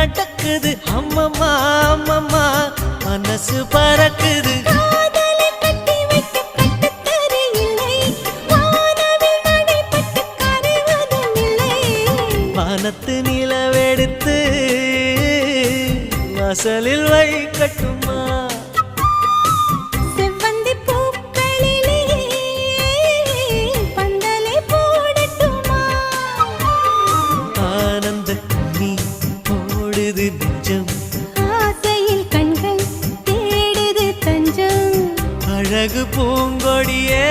நடக்குது அம்மம்மா அம்மம்மா மனசு பறக்குது வானத்து நிலவெடுத்து வாசலில் வைக்கட்டுமா நெஞ்சம் ஆசையில் கண்கள் தேடுது தஞ்சம் அழகு பூங்கொடியே